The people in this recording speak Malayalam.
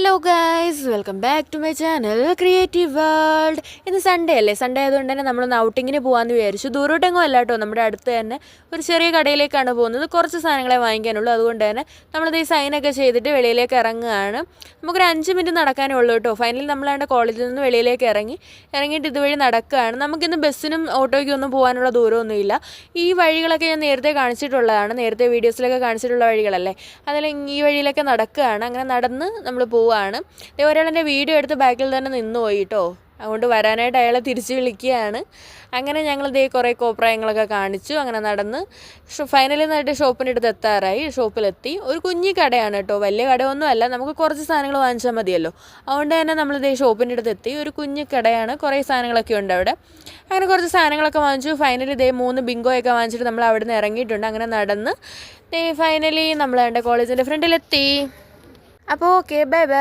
Hello guys, welcome back to my channel creative world. ഇന്ന് സൺഡേ അല്ലേ? സൺഡേ ആയതുകൊണ്ട് തന്നെ നമ്മളൊന്ന് ഔട്ടിങ്ങിന് പോകാമെന്ന് വിചാരിച്ചു. ദൂരോട്ടെങ്ങും അല്ല കേട്ടോ, നമ്മുടെ അടുത്ത് തന്നെ ഒരു ചെറിയ കടയിലേക്കാണ് പോകുന്നത്. കുറച്ച് സാധനങ്ങളെ വാങ്ങിക്കാനുള്ളൂ. അതുകൊണ്ട് തന്നെ നമ്മളിത് ഈ സൈനൊക്കെ ചെയ്തിട്ട് വെളിയിലേക്ക് ഇറങ്ങുകയാണ്. നമുക്കൊരു 5 മിനിറ്റ് നടക്കാനേ ഉള്ളൂ കേട്ടോ. ഫൈനലി നമ്മളാണ്ട് കോളേജിൽ നിന്ന് വെളിയിലേക്ക് ഇറങ്ങിയിട്ട് ഇതുവഴി നടക്കുകയാണ്. നമുക്കിന്ന് ബസ്സിനും ഓട്ടോയ്ക്കും ഒന്നും പോകാനുള്ള ദൂരമൊന്നുമില്ല. ഈ വഴികളൊക്കെ ഞാൻ നേരത്തെ കാണിച്ചിട്ടുള്ളതാണ്, നേരത്തെ വീഡിയോസിലൊക്കെ കാണിച്ചിട്ടുള്ള വഴികളല്ലേ. അതിൽ ഈ വഴിയിലൊക്കെ നടക്കുകയാണ്. അങ്ങനെ നടന്ന് നമ്മൾ പോവുകയാണ്. ഒരാൾ എൻ്റെ വീഡിയോ എടുത്ത് ബാക്കിൽ തന്നെ നിന്ന് പോയി കേട്ടോ. അതുകൊണ്ട് വരാനായിട്ട് അയാളെ തിരിച്ച് വിളിക്കുകയാണ്. അങ്ങനെ ഞങ്ങൾ കുറേ കോപ്രായങ്ങളൊക്കെ കാണിച്ചു. അങ്ങനെ നടന്ന് ഫൈനലി നന്നായിട്ട് ഷോപ്പിൻ്റെ അടുത്ത് എത്താറായി. ഷോപ്പിലെത്തി. ഒരു കുഞ്ഞി കടയാണ് കേട്ടോ, വലിയ കടയൊന്നും അല്ല. നമുക്ക് കുറച്ച് സാധനങ്ങൾ വാങ്ങിച്ചാൽ മതിയല്ലോ. അതുകൊണ്ട് തന്നെ നമ്മൾ ഷോപ്പിൻ്റെ അടുത്ത് എത്തി. ഒരു കുഞ്ഞു കടയാണ്, കുറേ സാധനങ്ങളൊക്കെ ഉണ്ട് അവിടെ. അങ്ങനെ കുറച്ച് സാധനങ്ങളൊക്കെ വാങ്ങിച്ചു. ഫൈനലി 3 ബിങ്കോയൊക്കെ വാങ്ങിച്ചിട്ട് നമ്മൾ അവിടെ നിന്ന് ഇറങ്ങിയിട്ടുണ്ട്. അങ്ങനെ നടന്ന് ഫൈനലി നമ്മൾ എൻ്റെ കോളേജിൻ്റെ ഫ്രണ്ടിലെത്തി. അപ്പോൾ ഓക്കെ, ബൈ ബൈ.